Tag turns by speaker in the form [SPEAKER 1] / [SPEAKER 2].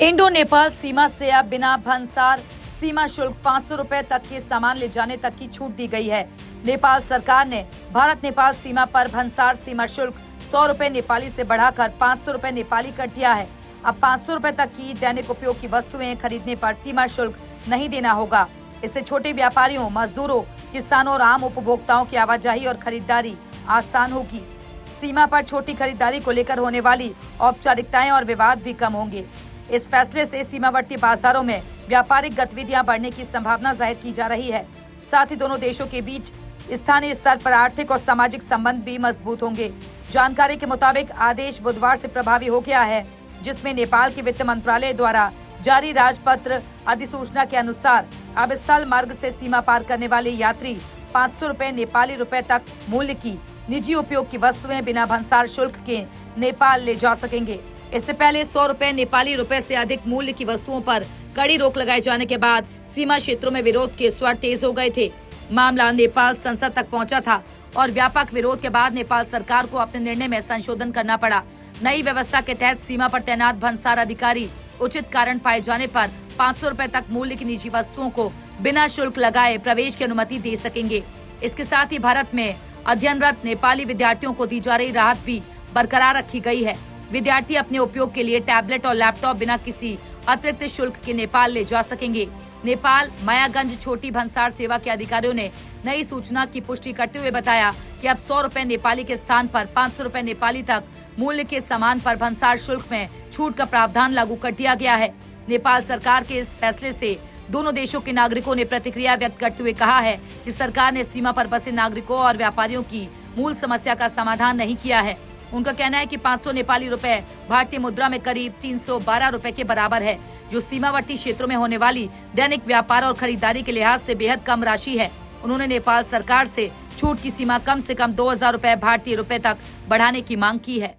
[SPEAKER 1] Indo Nepal सीमा से अब बिना भंसार सीमा शुल्क 500 रुपए तक के सामान ले जाने तक की छूट दी गई है। नेपाल सरकार ने भारत नेपाल सीमा पर भंसार सीमा शुल्क 100 रुपए नेपाली से बढ़ाकर 500 रुपए नेपाली कर दिया है। अब 500 रुपए तक की दैनिक उपयोग की वस्तुएं खरीदने पर सीमा शुल्क नहीं देना होगा। इससे छोटे व्यापारियों, मजदूरों, किसानों और आम उपभोक्ताओं की आवाजाही और खरीदारी आसान होगी। सीमा पर छोटी खरीदारी को लेकर होने वाली औपचारिकताएं और विवाद भी कम होंगे। इस फैसले से सीमावर्ती बाजारों में व्यापारिक गतिविधियां बढ़ने की संभावना जाहिर की जा रही है। साथ ही दोनों देशों के बीच स्थानीय स्तर पर आर्थिक और सामाजिक संबंध भी मजबूत होंगे। जानकारी के मुताबिक आदेश बुधवार से प्रभावी हो गया है, जिसमें नेपाल के वित्त मंत्रालय द्वारा जारी राजपत्र अधिसूचना के अनुसार अब स्थल मार्ग से सीमा पार करने वाले यात्री 500 रुपए नेपाली रुपए तक मूल्य की निजी उपयोग की वस्तुएं बिना भंसार शुल्क के नेपाल ले जा सकेंगे। इससे पहले 100 रुपए नेपाली रुपए से अधिक मूल्य की वस्तुओं पर कड़ी रोक लगाए जाने के बाद सीमा क्षेत्रों में विरोध के स्वर तेज हो गए थे। मामला नेपाल संसद तक पहुंचा था और व्यापक विरोध के बाद नेपाल सरकार को अपने निर्णय में संशोधन करना पड़ा। नई व्यवस्था के तहत सीमा पर तैनात भंसार अधिकारी उचित कारण पाए जाने पर 500 रुपए तक मूल्य की निजी वस्तुओं को बिना शुल्क लगाए प्रवेश की अनुमति दे सकेंगे। इसके साथ ही भारत में अध्ययनरत नेपाली विद्यार्थियों को दी जा रही राहत भी बरकरार रखी गई है। विद्यार्थी अपने उपयोग के लिए टैबलेट और लैपटॉप बिना किसी अतिरिक्त शुल्क के नेपाल ले जा सकेंगे। नेपाल मायागंज छोटी भंसार सेवा के अधिकारियों ने नई सूचना की पुष्टि करते हुए बताया कि अब 100 रुपए नेपाली के स्थान पर 500 रुपए नेपाली तक मूल्य के सामान पर भंसार शुल्क में छूट का प्रावधान लागू कर दिया गया है। नेपाल सरकार के इस फैसले से दोनों देशों के नागरिकों ने प्रतिक्रिया व्यक्त करते हुए कहा है कि सरकार ने सीमा पर बसे नागरिकों और व्यापारियों की मूल समस्या का समाधान नहीं किया है। उनका कहना है कि 500 नेपाली रुपए भारतीय मुद्रा में करीब 312 रुपए के बराबर है, जो सीमावर्ती क्षेत्रों में होने वाली दैनिक व्यापार और खरीदारी के लिहाज से बेहद कम राशि है। उन्होंने नेपाल सरकार से छूट की सीमा कम से कम 2000 रुपए भारतीय रुपए तक बढ़ाने की मांग की है।